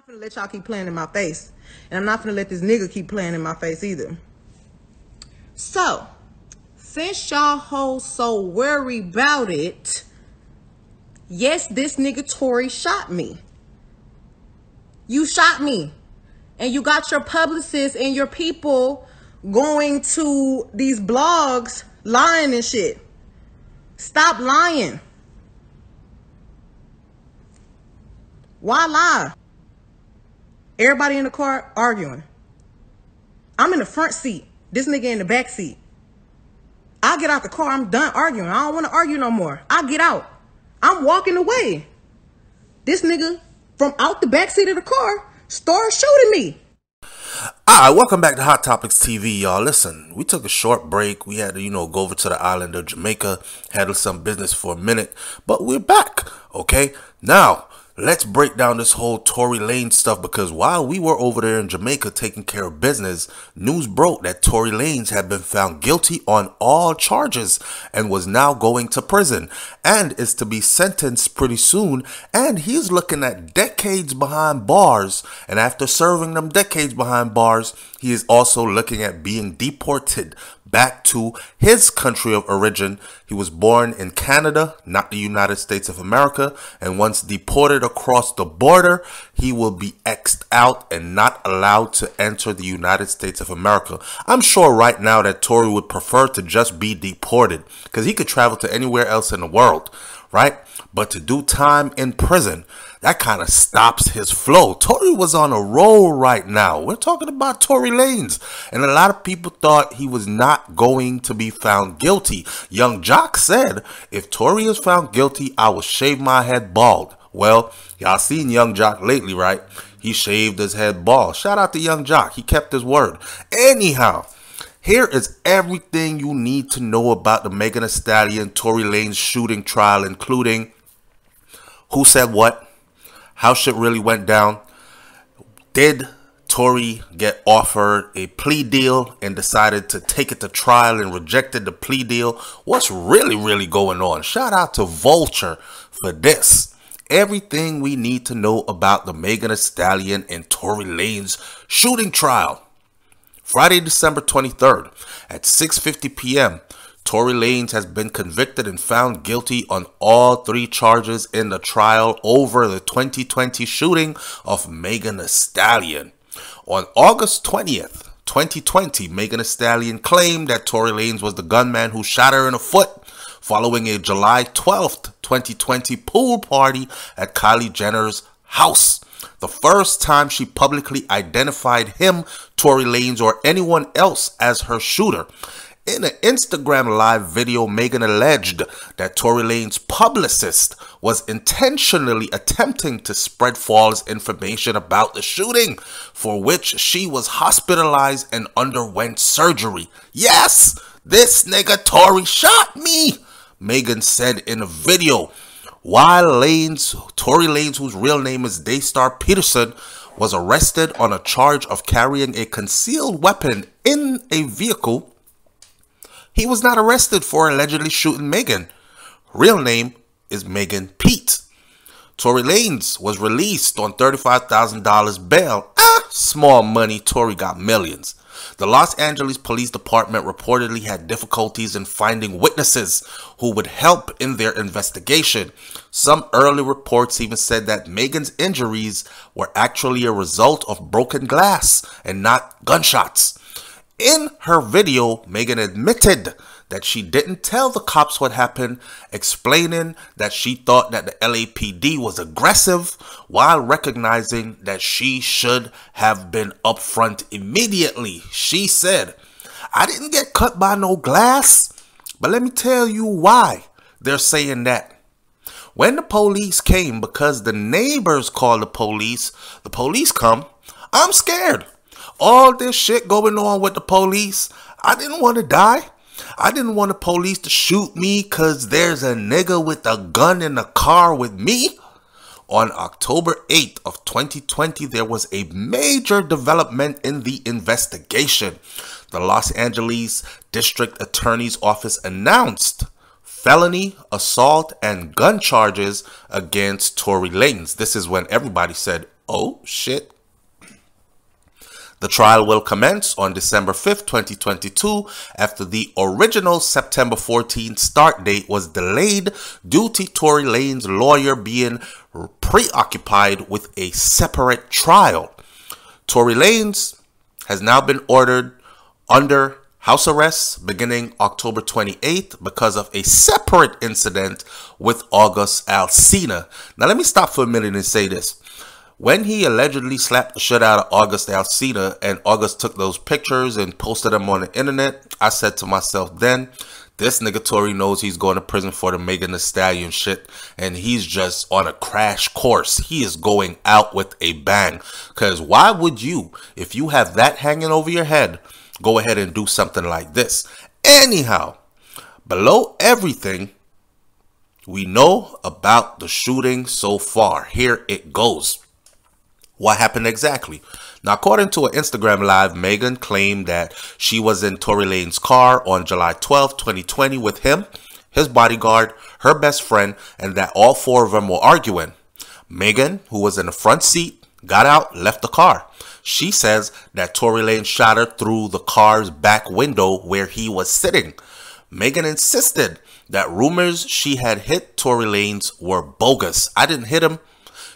finna let y'all keep playing in my face. And I'm not finna let this nigga keep playing in my face either. So, since y'all hoes so worried about it, yes, this nigga Tory shot me. You shot me. And you got your publicists and your people going to these blogs lying and shit. Stop lying. Why lie? Everybody in the car arguing. I'm in the front seat. This nigga in the back seat. I get out the car. I'm done arguing. I don't want to argue no more. I get out. I'm walking away. This nigga from out the back seat of the car started shooting me. Alright, welcome back to Hot Topics TV, y'all. Listen, we took a short break. We had to, go over to the island of Jamaica, handle some business for a minute, but we're back, okay? Now, let's break down this whole Tory Lanez stuff, because while we were over there in Jamaica taking care of business, news broke that Tory Lanez had been found guilty on all charges and was now going to prison and is to be sentenced pretty soon, and he's looking at decades behind bars, and after serving them decades behind bars, he is also looking at being deported back to his country of origin. He was born in Canada, not the United States of America, and once deported across the border, he will be X'd out and not allowed to enter the United States of America. I'm sure right now that Tory would prefer to just be deported because he could travel to anywhere else in the world, right? But to do time in prison, that kind of stops his flow. Tory was on a roll right now. We're talking about Tory Lanez. And a lot of people thought he was not going to be found guilty. Young Jock said, if Tory is found guilty, I will shave my head bald. Well, y'all seen Young Jock lately, right? He shaved his head bald. Shout out to Young Jock. He kept his word. Anyhow, here is everything you need to know about the Megan Thee Stallion Tory Lanez shooting trial, including who said what, how shit really went down. Did Tory get offered a plea deal and decided to take it to trial and rejected the plea deal? What's really going on? Shout out to Vulture for this. Everything we need to know about the Megan Thee Stallion and Tory Lanez shooting trial. Friday, December 23rd at 6:50 p.m. Tory Lanez has been convicted and found guilty on all 3 charges in the trial over the 2020 shooting of Megan Thee Stallion. On August 20th, 2020, Megan Thee Stallion claimed that Tory Lanez was the gunman who shot her in the foot following a July 12th, 2020 pool party at Kylie Jenner's house. The first time she publicly identified him, Tory Lanez, or anyone else as her shooter. In an Instagram live video, Megan alleged that Tory Lanez's publicist was intentionally attempting to spread false information about the shooting, for which she was hospitalized and underwent surgery. Yes, this nigga Tory shot me, Megan said in a video. While Tory Lanez, whose real name is Daystar Peterson, was arrested on a charge of carrying a concealed weapon in a vehicle, he was not arrested for allegedly shooting Megan. Real name is Megan Pete. Tory Lanez was released on $35,000 bail. Small money. Tory got millions. The Los Angeles Police Department reportedly had difficulties in finding witnesses who would help in their investigation. Some early reports even said that Megan's injuries were actually a result of broken glass and not gunshots. In her video, Megan admitted that she didn't tell the cops what happened, explaining that she thought that the LAPD was aggressive while recognizing that she should have been upfront immediately. She said, I didn't get cut by no glass, but let me tell you why they're saying that. When the police came, because the neighbors called the police come, I'm scared. All this shit going on with the police, I didn't want to die. I didn't want the police to shoot me because there's a nigga with a gun in the car with me. On October 8th of 2020, there was a major development in the investigation. The Los Angeles District Attorney's Office announced felony, assault, and gun charges against Tory Lanez. This is when everybody said, Oh, shit. The trial will commence on December 5th, 2022, after the original September 14th start date was delayed due to Tory Lanez's lawyer being preoccupied with a separate trial. Tory Lanez has now been ordered under house arrest beginning October 28th because of a separate incident with August Alsina. Now, let me stop for a minute and say this. When he allegedly slapped the shit out of August Alsina and August took those pictures and posted them on the internet, I said to myself then, this nigga Tory knows he's going to prison for the Megan Thee Stallion shit, and he's just on a crash course. He is going out with a bang. Because why would you, if you have that hanging over your head, go ahead and do something like this? Anyhow, below everything we know about the shooting so far, here it goes. What happened exactly? Now, according to an Instagram live, Megan claimed that she was in Tory Lanez's car on July 12, 2020 with him, his bodyguard, her best friend, and that all four of them were arguing. Megan, who was in the front seat, got out, left the car. She says that Tory Lanez shot her through the car's back window where he was sitting. Megan insisted that rumors she had hit Tory Lanez were bogus. I didn't hit him.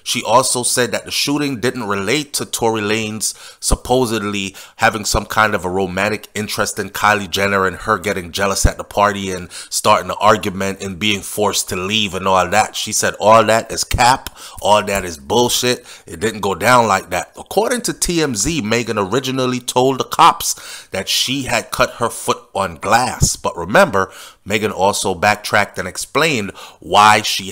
She also said that the shooting didn't relate to Tory Lanez supposedly having some kind of a romantic interest in Kylie Jenner and her getting jealous at the party and starting an argument and being forced to leave and all that. She said all that is cap. All that is bullshit. It didn't go down like that. According to TMZ, Megan originally told the cops that she had cut her foot on glass. But remember, Megan also backtracked and explained why she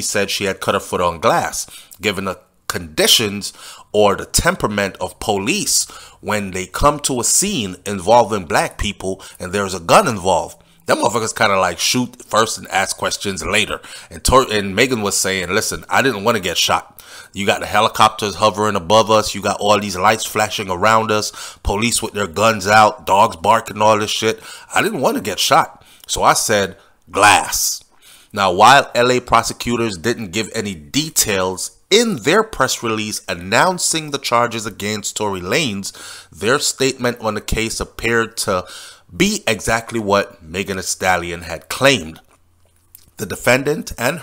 said she had cut her foot on glass, given the conditions or the temperament of police when they come to a scene involving black people and there's a gun involved. Them motherfuckers kind of like shoot first and ask questions later. And Megan was saying, listen, I didn't want to get shot. You got the helicopters hovering above us. You got all these lights flashing around us. Police with their guns out. Dogs barking, all this shit. I didn't want to get shot. So I said glass. Now, while LA prosecutors didn't give any details in their press release announcing the charges against Tory Lanez, their statement on the case appeared to be exactly what Megan Thee Stallion had claimed. The defendant and the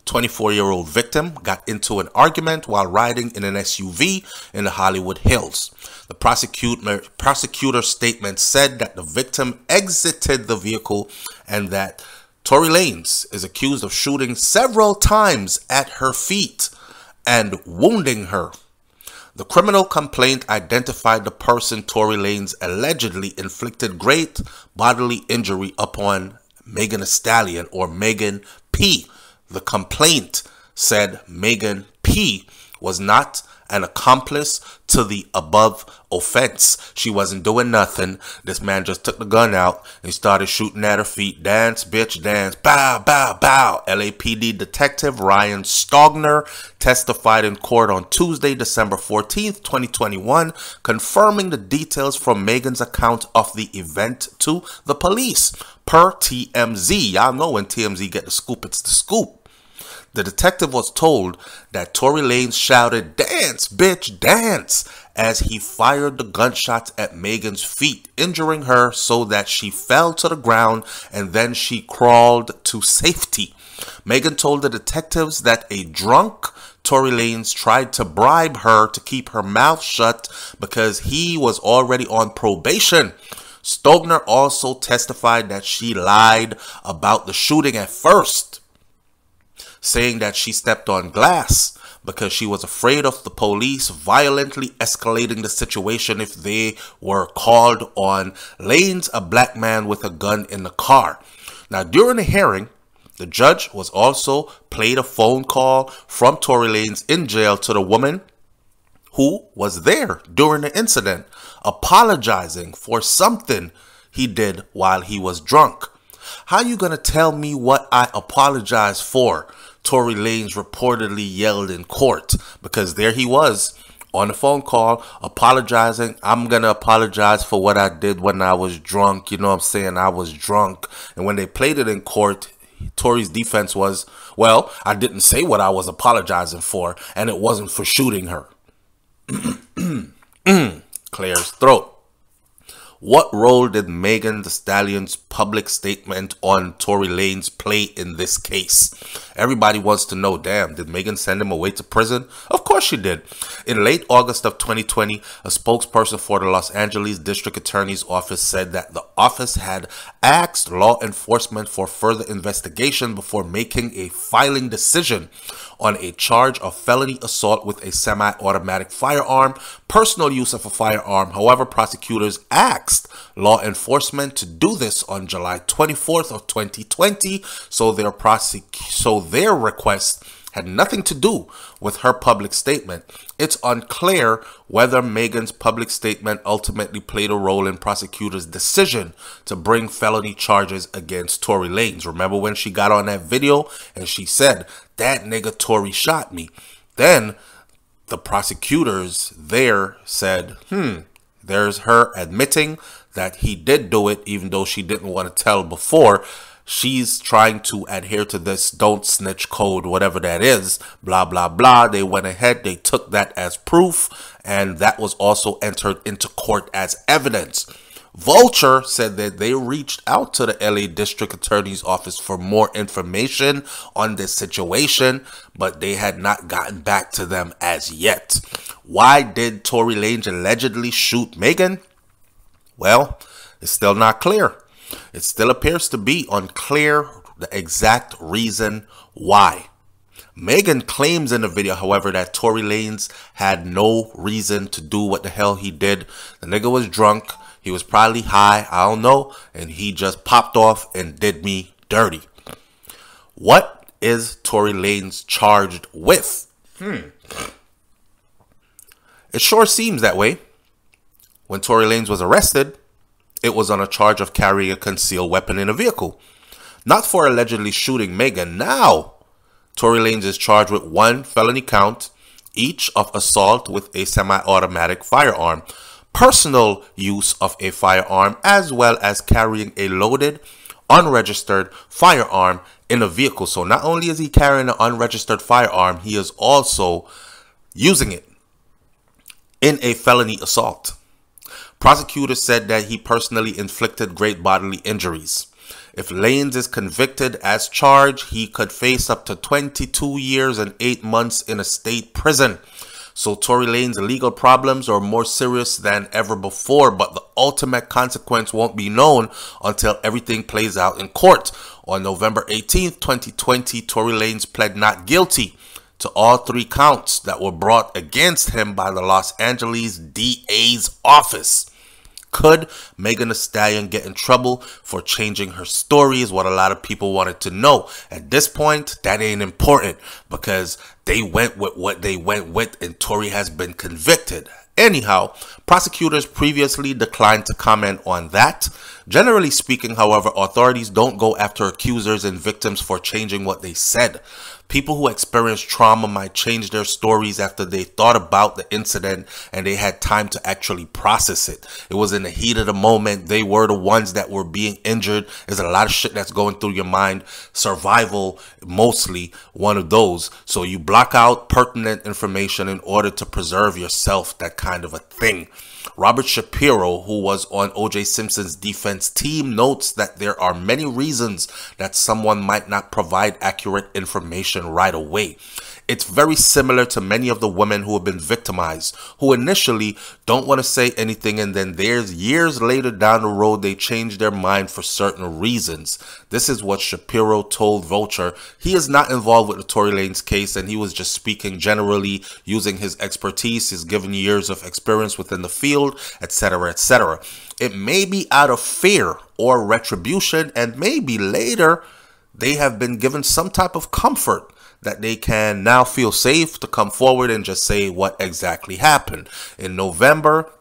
24-year-old victim got into an argument while riding in an SUV in the Hollywood Hills. The prosecutor statement said that the victim exited the vehicle and that Tory Lanez is accused of shooting several times at her feet and wounding her. The criminal complaint identified the person Tory Lanez allegedly inflicted great bodily injury upon Megan Thee Stallion, or Megan P. The complaint said Megan P. was not an accomplice to the above offense. She wasn't doing nothing. This man just took the gun out and started shooting at her feet. Dance, bitch, dance. Bow, bow, bow. LAPD detective Ryan Stogner testified in court on Tuesday, December 14th, 2021, confirming the details from Megan's account of the event to the police. Per TMZ. Y'all know when TMZ get the scoop, it's the scoop. The detective was told that Tory Lanez shouted, "Dance, bitch, dance," as he fired the gunshots at Megan's feet, injuring her so that she fell to the ground and then she crawled to safety. Megan told the detectives that a drunk Tory Lanez tried to bribe her to keep her mouth shut because he was already on probation. Stogner also testified that she lied about the shooting at first, saying that she stepped on glass because she was afraid of the police violently escalating the situation if they were called on Lanez, a black man with a gun in the car. Now, during the hearing, the judge was also played a phone call from Tory Lanez in jail to the woman who was there during the incident, apologizing for something he did while he was drunk. How you gonna tell me what I apologize for? Tory Lanez reportedly yelled in court, because there he was on the phone call apologizing. I'm gonna apologize for what I did when I was drunk. You know what I'm saying? I was drunk. And when they played it in court, Tory's defense was, well, I didn't say what I was apologizing for, and it wasn't for shooting her. Clears throat. What role did Megan Thee Stallion's public statement on Tory Lanez play in this case? Everybody wants to know, damn, did Megan send him away to prison? Of course she did. In late August of 2020, a spokesperson for the Los Angeles District Attorney's Office said that the office had asked law enforcement for further investigation before making a filing decision on a charge of felony assault with a semi-automatic firearm, personal use of a firearm. However, prosecutors asked law enforcement to do this on July 24th of 2020, so their request had nothing to do with her public statement. It's unclear whether Megan's public statement ultimately played a role in prosecutors' decision to bring felony charges against Tory Lanez. Remember when she got on that video and she said, that nigga Tory shot me? Then the prosecutors there said, there's her admitting that he did do it, even though she didn't want to tell before. She's trying to adhere to this don't snitch code, whatever that is, blah, blah, blah. They went ahead, they took that as proof, and that was also entered into court as evidence. Vulture said that they reached out to the LA District Attorney's Office for more information on this situation, but they had not gotten back to them as yet. Why did Tory Lanez allegedly shoot Megan? Well, it's still not clear. It still appears to be unclear the exact reason why. Megan claims in the video, however, that Tory Lanez had no reason to do what the hell he did. The nigga was drunk. He was probably high. I don't know. And he just popped off and did me dirty. What is Tory Lanez charged with? It sure seems that way. When Tory Lanez was arrested, it was on a charge of carrying a concealed weapon in a vehicle, not for allegedly shooting Megan. Now, Tory Lanez is charged with 1 felony count, each of assault with a semi-automatic firearm, personal use of a firearm, as well as carrying a loaded, unregistered firearm in a vehicle. So not only is he carrying an unregistered firearm, he is also using it in a felony assault. Prosecutors said that he personally inflicted great bodily injuries. If Lanez is convicted as charged, he could face up to 22 years and 8 months in a state prison. So Tory Lanez's legal problems are more serious than ever before, but the ultimate consequence won't be known until everything plays out in court. On November 18th, 2020, Tory Lanez pled not guilty to all 3 counts that were brought against him by the Los Angeles DA's office. Could Megan Thee Stallion get in trouble for changing her story is what a lot of people wanted to know. At this point, that ain't important because they went with what they went with and Tory has been convicted. Anyhow, prosecutors previously declined to comment on that. Generally speaking, however, authorities don't go after accusers and victims for changing what they said. People who experience trauma might change their stories after they thought about the incident and they had time to actually process it. It was in the heat of the moment. They were the ones that were being injured. There's a lot of shit that's going through your mind. Survival, mostly one of those. So you block out pertinent information in order to preserve yourself, that kind of a thing. Robert Shapiro, who was on O.J. Simpson's defense team, notes that there are many reasons that someone might not provide accurate information right away. It's very similar to many of the women who have been victimized, who initially don't want to say anything, and then there's years later down the road they change their mind for certain reasons. This is what Shapiro told Vulture. He is not involved with the Tory Lanez case, and he was just speaking generally using his expertise, his given years of experience within the field, etc., etc. It may be out of fear or retribution, and maybe later they have been given some type of comfort that they can now feel safe to come forward and just say what exactly happened. In November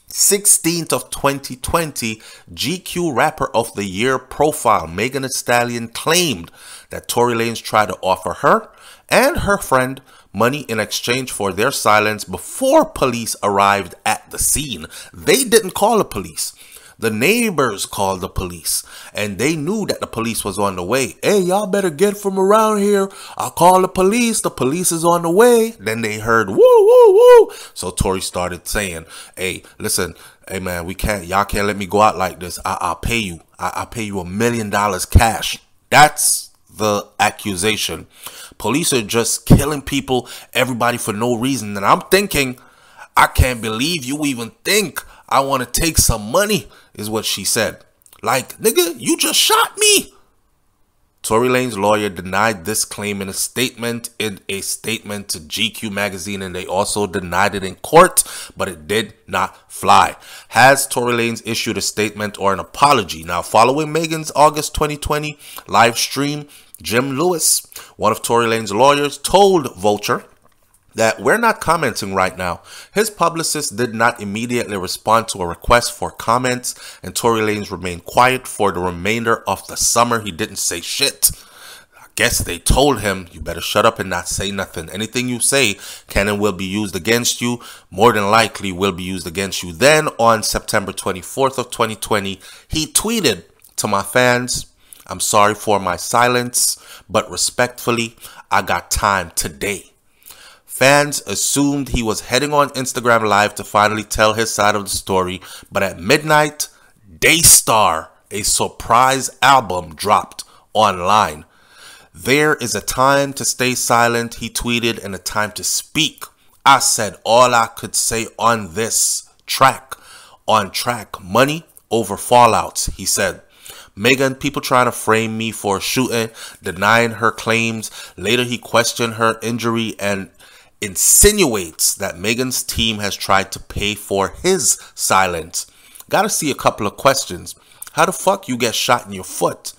16th of 2020, GQ Rapper of the Year profile Megan Thee Stallion claimed that Tory Lanez tried to offer her and her friend money in exchange for their silence before police arrived at the scene. They didn't call the police. The neighbors called the police, and they knew that the police was on the way. Hey, y'all better get from around here. I'll call the police. The police is on the way. Then they heard, woo, woo, woo. So Tory started saying, hey, listen, hey, man, y'all can't let me go out like this. I'll pay you. I'll pay you $1 million cash. That's the accusation. Police are just killing people, everybody for no reason. And I'm thinking, I can't believe you even think I want to take some money, is what she said. Like, nigga, you just shot me. Tory Lanez lawyer denied this claim in a statement to GQ magazine, and they also denied it in court, but it did not fly. Has Tory Lanez issued a statement or an apology? Now, following Megan's August 2020 live stream, Jim Lewis, one of Tory Lanez's lawyers, told Vulture that we're not commenting right now. His publicist did not immediately respond to a request for comments, and Tory Lanez remained quiet for the remainder of the summer. He didn't say shit. I guess they told him, you better shut up and not say nothing. Anything you say can and will be used against you. More than likely will be used against you. Then on September 24th of 2020, he tweeted to my fans, I'm sorry for my silence, but respectfully, I got time today. Fans assumed he was heading on Instagram Live to finally tell his side of the story, but at midnight, Daystar, a surprise album, dropped online. There is a time to stay silent, he tweeted, and a time to speak. I said all I could say on this track. On track, money over fallouts, he said. Megan, people trying to frame me for a shooting, denying her claims. Later, he questioned her injury and insinuates that Megan's team has tried to pay for his silence. Gotta see a couple of questions. How the fuck you get shot in your foot?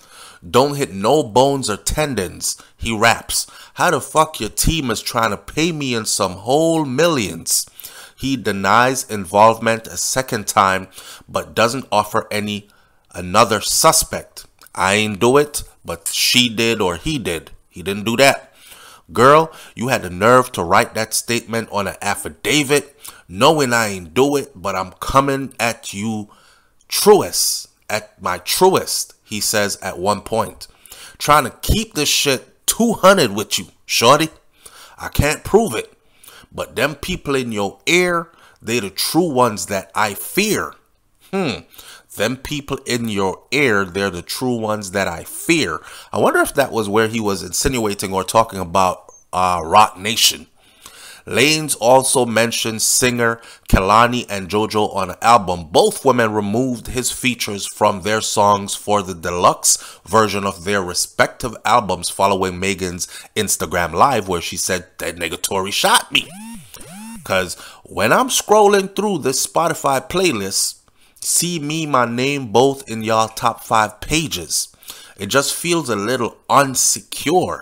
Don't hit no bones or tendons, he raps. How the fuck your team is trying to pay me in some whole millions? He denies involvement a second time, but doesn't offer another suspect. I ain't do it, but she did or he did. He didn't do that. Girl, you had the nerve to write that statement on an affidavit, knowing I ain't do it, but I'm coming at you at my truest, he says at one point. Trying to keep this shit 200 with you, shorty. I can't prove it, but them people in your ear, they the true ones that I fear. Them people in your ear, they're the true ones that I fear. I wonder if that was where he was insinuating or talking about Rock Nation. Lanez also mentioned singer Kehlani and JoJo on an album. Both women removed his features from their songs for the deluxe version of their respective albums following Megan's Instagram Live, where she said, that nigga Tory shot me. Because when I'm scrolling through this Spotify playlist, see me, my name, both in y'all top 5 pages. It just feels a little unsecure.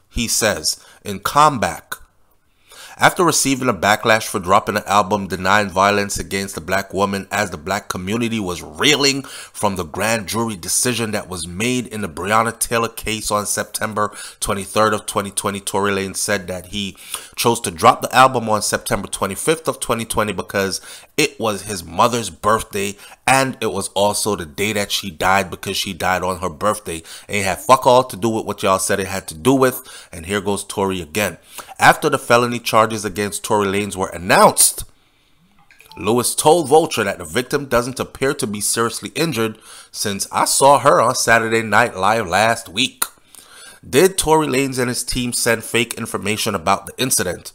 He says in comeback. After receiving a backlash for dropping an album denying violence against a black woman as the black community was reeling from the grand jury decision that was made in the Breonna Taylor case on September 23rd of 2020, Tory Lanez said that he chose to drop the album on September 25th of 2020 because it was his mother's birthday and it was also the day that she died because she died on her birthday. It had fuck all to do with what y'all said it had to do with. And here goes Tory again. After the felony charges against Tory Lanez were announced, Lewis told Vulture that the victim doesn't appear to be seriously injured since I saw her on Saturday Night Live last week. Did Tory Lanez and his team send fake information about the incident?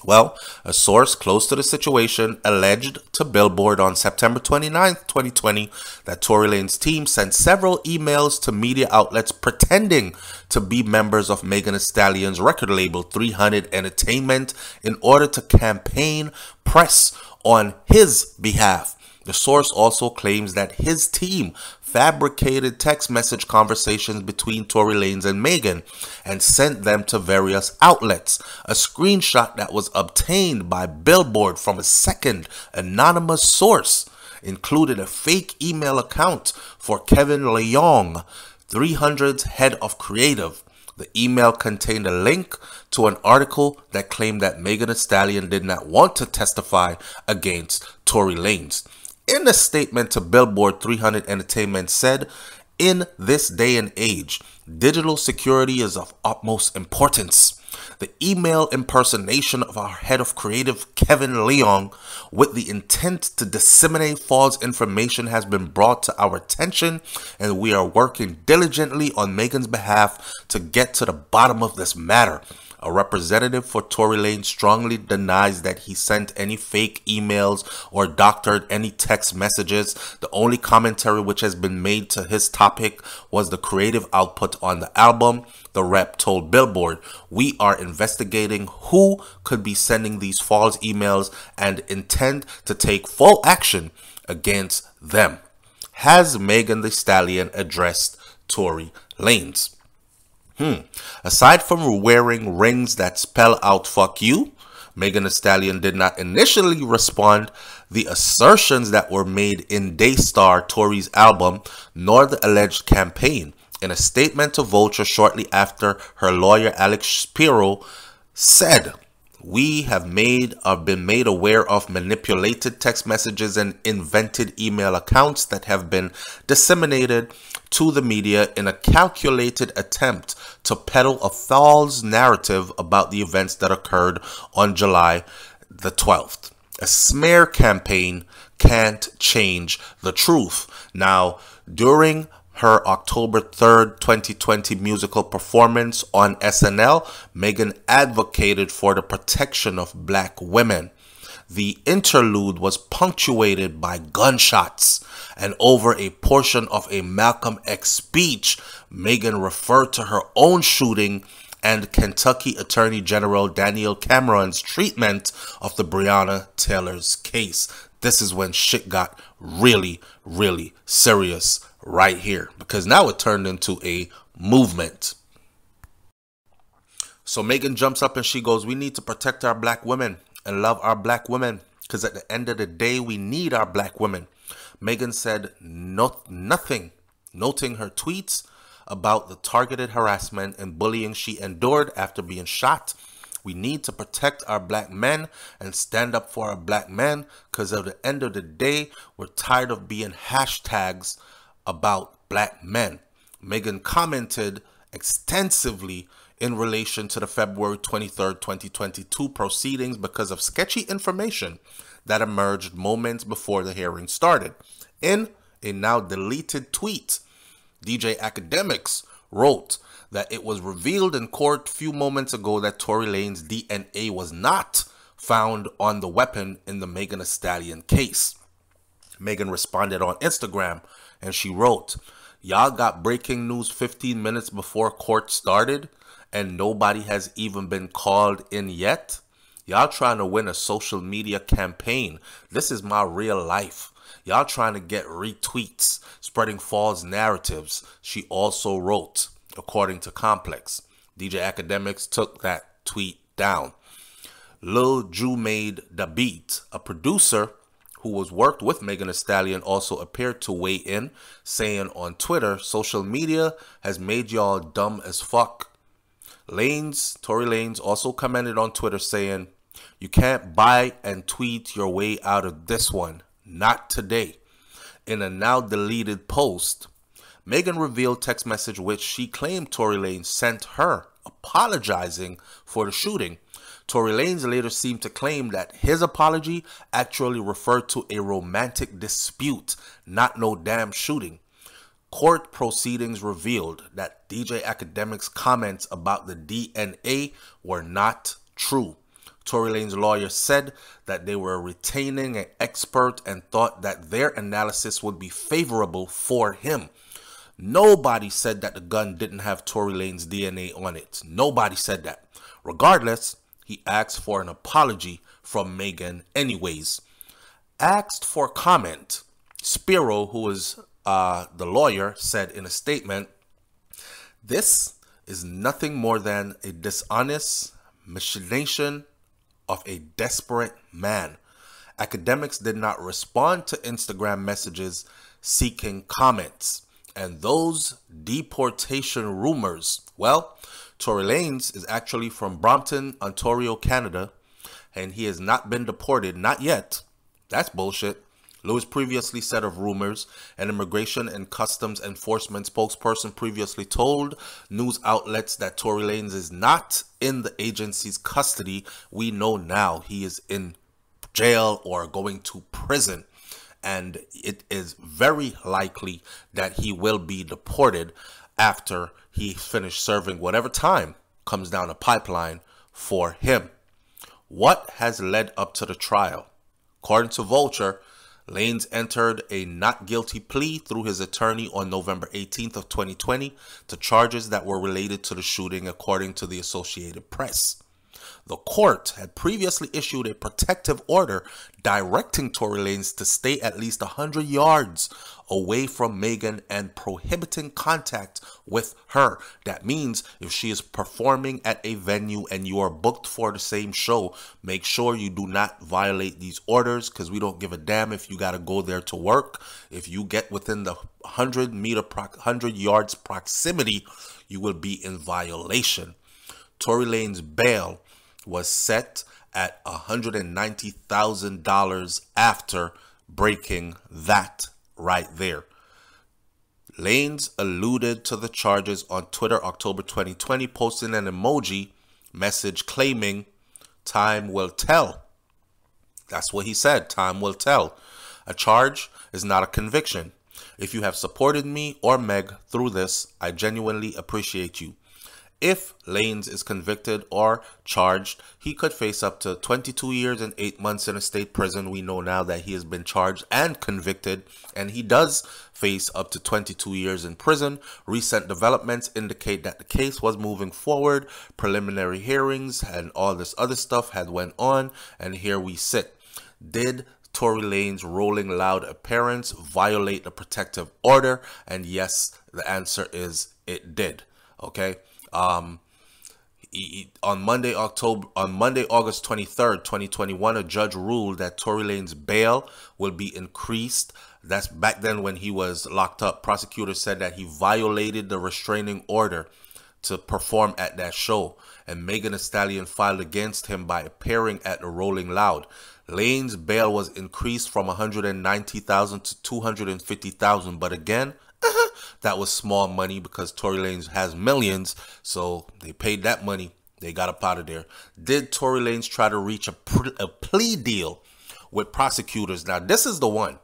Well, a source close to the situation alleged to Billboard on September 29th, 2020, that Tory Lanez's team sent several emails to media outlets pretending to be members of Megan Thee Stallion's record label 300 Entertainment in order to campaign press on his behalf. The source also claims that his team fabricated text message conversations between Tory Lanez and Megan and sent them to various outlets. A screenshot that was obtained by Billboard from a second anonymous source included a fake email account for Kevin Leong, 300's head of creative. The email contained a link to an article that claimed that Megan Thee Stallion did not want to testify against Tory Lanez. In a statement to Billboard 300 Entertainment said, "In this day and age, digital security is of utmost importance. The email impersonation of our head of creative, Kevin Leong, with the intent to disseminate false information has been brought to our attention, and we are working diligently on Megan's behalf to get to the bottom of this matter." A representative for Tory Lanez strongly denies that he sent any fake emails or doctored any text messages. The only commentary which has been made to his topic was the creative output on the album. The rep told Billboard, "We are investigating who could be sending these false emails and intend to take full action against them." Has Megan Thee Stallion addressed Tory Lanez? Aside from wearing rings that spell out "fuck you," Megan Thee Stallion did not initially respond the assertions that were made in Daystar, Tory's album, nor the alleged campaign. In a statement to Vulture shortly after, her lawyer Alex Spiro said, "We have been made aware of manipulated text messages and invented email accounts that have been disseminated to the media in a calculated attempt to peddle a false narrative about the events that occurred on July the 12th. A smear campaign can't change the truth." Now, during her October 3rd, 2020 musical performance on SNL, Megan advocated for the protection of black women. The interlude was punctuated by gunshots, and over a portion of a Malcolm X speech, Megan referred to her own shooting and Kentucky Attorney General Daniel Cameron's treatment of the Breonna Taylor's case. This is when shit got really, really serious right here, because now it turned into a movement. So Megan jumps up and she goes, "We need to protect our black women and love our black women, because at the end of the day, we need our black women." Megan said nothing, noting her tweets about the targeted harassment and bullying she endured after being shot. "We need to protect our black men and stand up for our black men, because at the end of the day, we're tired of being hashtags about black men." Megan commented extensively in relation to the February 23rd, 2022 proceedings because of sketchy information that emerged moments before the hearing started. In a now deleted tweet, DJ Academics wrote that it was revealed in court a few moments ago that Tory Lanez's DNA was not found on the weapon in the Megan Thee Stallion case. Megan responded on Instagram and she wrote, "Y'all got breaking news 15 minutes before court started and nobody has even been called in yet? Y'all trying to win a social media campaign. This is my real life. Y'all trying to get retweets, spreading false narratives," she also wrote, according to Complex. DJ Academics took that tweet down. Lil Ju made the beat. A producer who was worked with Megan Thee Stallion also appeared to weigh in, saying on Twitter, "Social media has made y'all dumb as fuck." Tory Lanez also commented on Twitter saying, "You can't buy and tweet your way out of this one. Not today." In a now deleted post, Megan revealed text message which she claimed Tory Lanez sent her apologizing for the shooting. Tory Lanez later seemed to claim that his apology actually referred to a romantic dispute, not no damn shooting. Court proceedings revealed that DJ Academics' comments about the DNA were not true. Tory Lanez's lawyer said that they were retaining an expert and thought that their analysis would be favorable for him. Nobody said that the gun didn't have Tory Lanez's DNA on it. Nobody said that. Regardless, he asked for an apology from Megan anyways. Asked for comment, Spiro, who is the lawyer, said in a statement, "This is nothing more than a dishonest machination of a desperate man." Academics did not respond to Instagram messages seeking comments. And those deportation rumors, well, Tory Lanez is actually from Brampton, Ontario, Canada, and he has not been deported, not yet. That's bullshit. Lewis previously said of rumors. An Immigration and Customs Enforcement spokesperson previously told news outlets that Tory Lanez is not in the agency's custody. We know now he is in jail or going to prison. And it is very likely that he will be deported after he finished serving whatever time comes down the pipeline for him. What has led up to the trial? According to Vulture, Lanez entered a not guilty plea through his attorney on November 18th of 2020 to charges that were related to the shooting, according to the Associated Press. The court had previously issued a protective order directing Tory Lanez to stay at least 100 yards away from Megan and prohibiting contact with her. That means if she is performing at a venue and you are booked for the same show, make sure you do not violate these orders, because we don't give a damn if you got to go there to work. If you get within the 100 yards proximity, you will be in violation. Tory Lanez's bail was set at $190,000 after breaking that right there. Lanez alluded to the charges on Twitter October 2020, posting an emoji message claiming, "Time will tell." That's what he said, time will tell. A charge is not a conviction. If you have supported me or Meg through this, I genuinely appreciate you. If Lanez is convicted or charged, he could face up to 22 years and 8 months in a state prison. We know now that he has been charged and convicted, and he does face up to 22 years in prison. Recent developments indicate that the case was moving forward. Preliminary hearings and all this other stuff had went on, and here we sit. Did Tory Lanez's Rolling Loud appearance violate the protective order? And yes, the answer is it did. Okay. On Monday, August 23rd, 2021, a judge ruled that Tory Lanez's bail will be increased. That's back then when he was locked up. Prosecutors said that he violated the restraining order to perform at that show, and Megan Thee Stallion filed against him by appearing at the Rolling Loud. Lanez's bail was increased from $190,000 to $250,000, but again, that was small money because Tory Lanez has millions, so they paid that money. They got up out of there. Did Tory Lanez try to reach a plea deal with prosecutors? Now, this is the one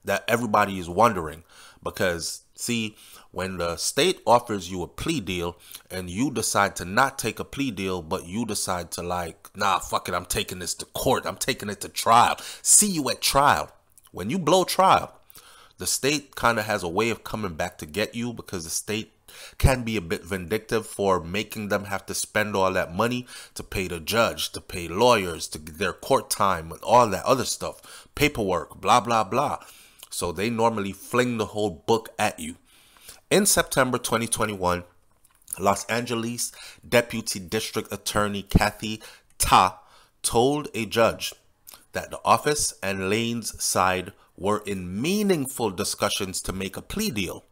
that everybody is wondering, because, see, when the state offers you a plea deal and you decide to not take a plea deal, but you decide to nah, fuck it, I'm taking this to court. I'm taking it to trial. See you at trial. When you blow trial, the state kind of has a way of coming back to get you, because the state can be a bit vindictive for making them have to spend all that money to pay the judge, to pay lawyers, to get their court time and all that other stuff, paperwork, blah, blah, blah. So they normally fling the whole book at you. In September 2021, Los Angeles Deputy District Attorney Kathy Ta told a judge that the office and Lanez's side were in meaningful discussions to make a plea deal.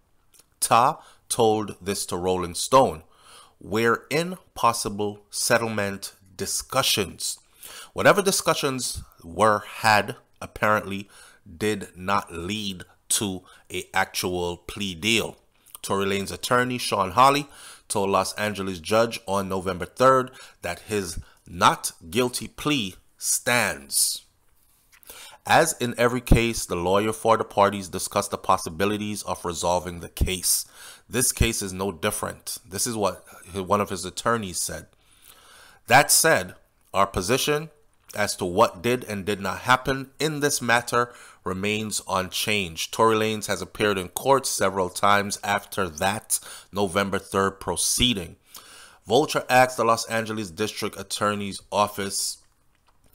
Ta told this to Rolling Stone. "We're in possible settlement discussions." Whatever discussions were had apparently did not lead to an actual plea deal. Tory Lanez's attorney, Sean Hawley, told Los Angeles judge on November 3rd that his not guilty plea stands. As in every case, the lawyer for the parties discussed the possibilities of resolving the case. This case is no different. This is what one of his attorneys said. That said, our position as to what did and did not happen in this matter remains unchanged. Tory Lanez has appeared in court several times after that November 3rd proceeding. Vulture asked the Los Angeles District Attorney's Office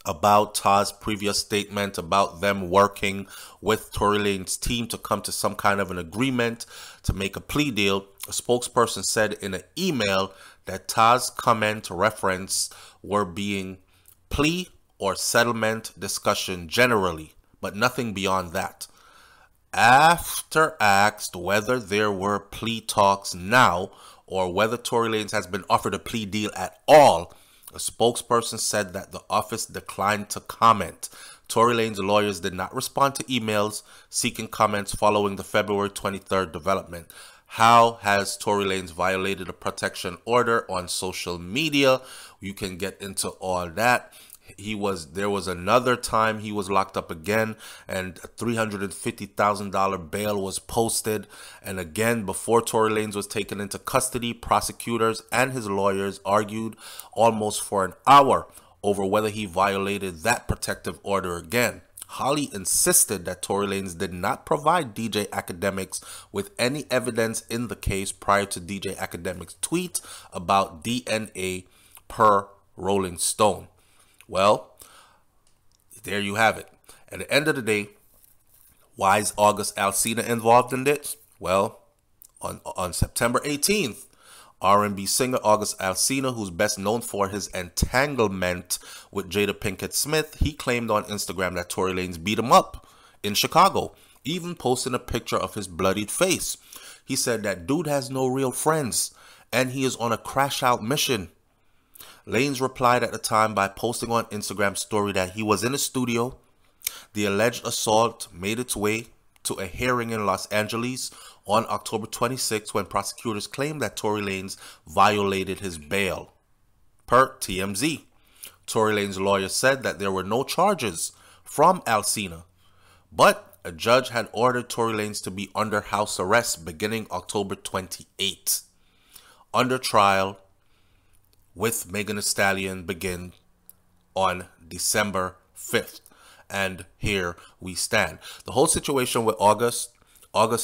about Ta's previous statement about them working with Tory Lanez's team to come to some kind of an agreement to make a plea deal. A spokesperson said in an email that Ta's comment reference were being plea or settlement discussion generally, but nothing beyond that. After asked whether there were plea talks now or whether Tory Lanez has been offered a plea deal at all, a spokesperson said that the office declined to comment. Tory Lanez lawyers did not respond to emails seeking comments following the February 23rd development. How has Tory Lanez violated a protection order on social media? You can get into all that. There was another time he was locked up again, and a $350,000 bail was posted. And again, before Tory Lanez was taken into custody, prosecutors and his lawyers argued almost for an hour over whether he violated that protective order again. Holly insisted that Tory Lanez did not provide DJ Academics with any evidence in the case prior to DJ Academics' tweet about DNA per Rolling Stone. Well, there you have it. At the end of the day, why is August Alsina involved in this? Well, on September 18th, R&B singer August Alsina, who's best known for his entanglement with Jada Pinkett Smith, he claimed on Instagram that Tory Lanez beat him up in Chicago, even posting a picture of his bloodied face. He said that dude has no real friends and he is on a crash out mission. Lanez replied at the time by posting on Instagram story that he was in a studio. The alleged assault made its way to a hearing in Los Angeles on October 26 when prosecutors claimed that Tory Lanez violated his bail. Per TMZ, Tory Lanez lawyer said that there were no charges from Alsina, but a judge had ordered Tory Lanez to be under house arrest beginning October 28. Under trial with Megan Thee Stallion begin on December 5th. And here we stand. The whole situation with August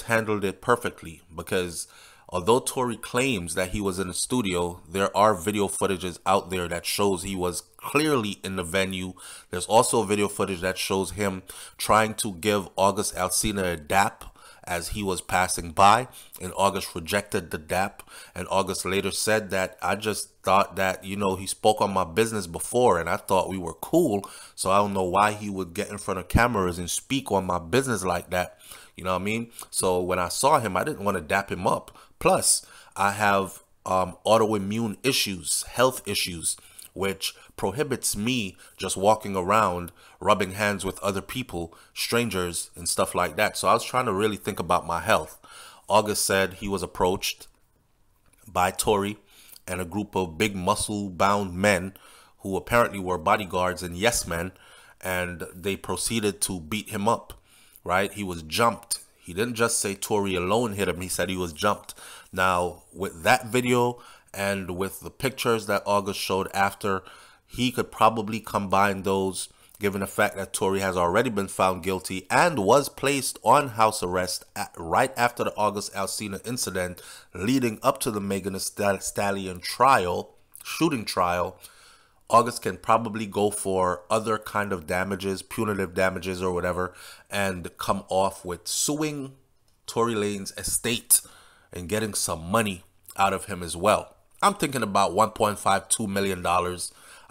handled it perfectly, because although Tory claims that he was in the studio, there are video footages out there that shows he was clearly in the venue. There's also video footage that shows him trying to give August Alsina a dap as he was passing by, and August rejected the dap. And August later said that, I just thought that, you know, he spoke on my business before and I thought we were cool, so I don't know why he would get in front of cameras and speak on my business like that. You know what I mean? So when I saw him, I didn't want to dap him up. Plus, I have autoimmune issues, health issues, which prohibits me just walking around rubbing hands with other people, strangers and stuff like that. So I was trying to really think about my health. August said he was approached by Tory and a group of big muscle bound men who apparently were bodyguards and yes men, and they proceeded to beat him up, right? He was jumped. He didn't just say Tory alone hit him. He said he was jumped. Now, with that video and with the pictures that August showed after, he could probably combine those, given the fact that Tory has already been found guilty and was placed on house arrest right after the August Alsina incident leading up to the Megan Thee Stallion trial, shooting trial. August can probably go for other kind of damages, punitive damages or whatever, and come off with suing Tory Lanez estate and getting some money out of him as well. I'm thinking about $1.52 million.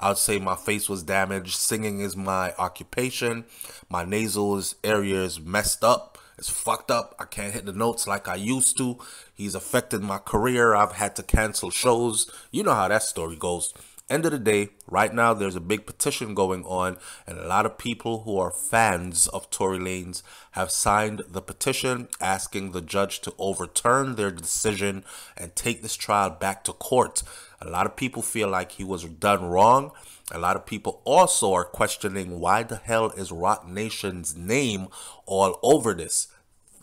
I would say my face was damaged. Singing is my occupation. My nasal area is messed up. It's fucked up. I can't hit the notes like I used to. He's affected my career. I've had to cancel shows. You know how that story goes. End of the day, right now there's a big petition going on, and a lot of people who are fans of Tory Lanez have signed the petition asking the judge to overturn their decision and take this trial back to court. A lot of people feel like he was done wrong. A lot of people also are questioning why the hell is Roc Nation's name all over this.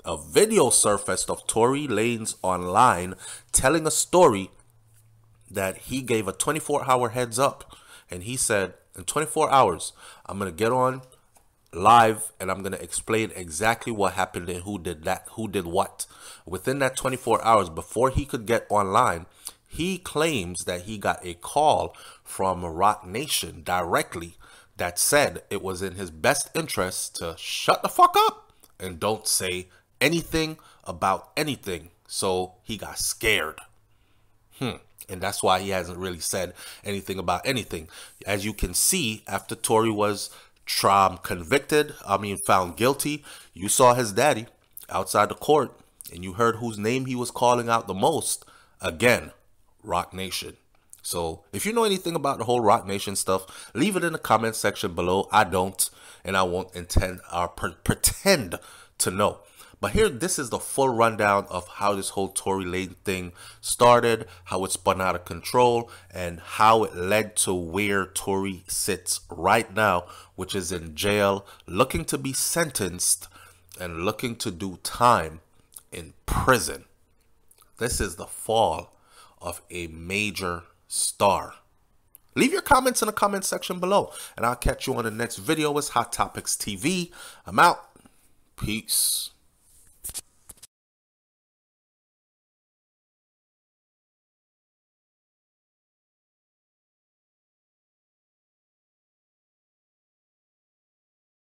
A video surfaced of Tory Lanez online telling a story that he gave a 24-hour heads up, and he said, in 24 hours, I'm going to get on live and I'm going to explain exactly what happened and who did that, who did what. Within that 24 hours, before he could get online, he claims that he got a call from Roc Nation directly that said it was in his best interest to shut the fuck up and don't say anything about anything. So he got scared. And that's why he hasn't really said anything about anything. As you can see, after Tory was found guilty, you saw his daddy outside the court, and you heard whose name he was calling out the most. Again, Roc Nation. So if you know anything about the whole Rock Nation stuff, leave it in the comment section below. I don't, and I won't intend or pretend to know. But here, this is the full rundown of how this whole Tory Lanez thing started, how it spun out of control, and how it led to where Tory sits right now, which is in jail, looking to be sentenced and looking to do time in prison. This is the fall of a major star. Leave your comments in the comment section below, and I'll catch you on the next video. It's Hot Topics TV. I'm out. Peace.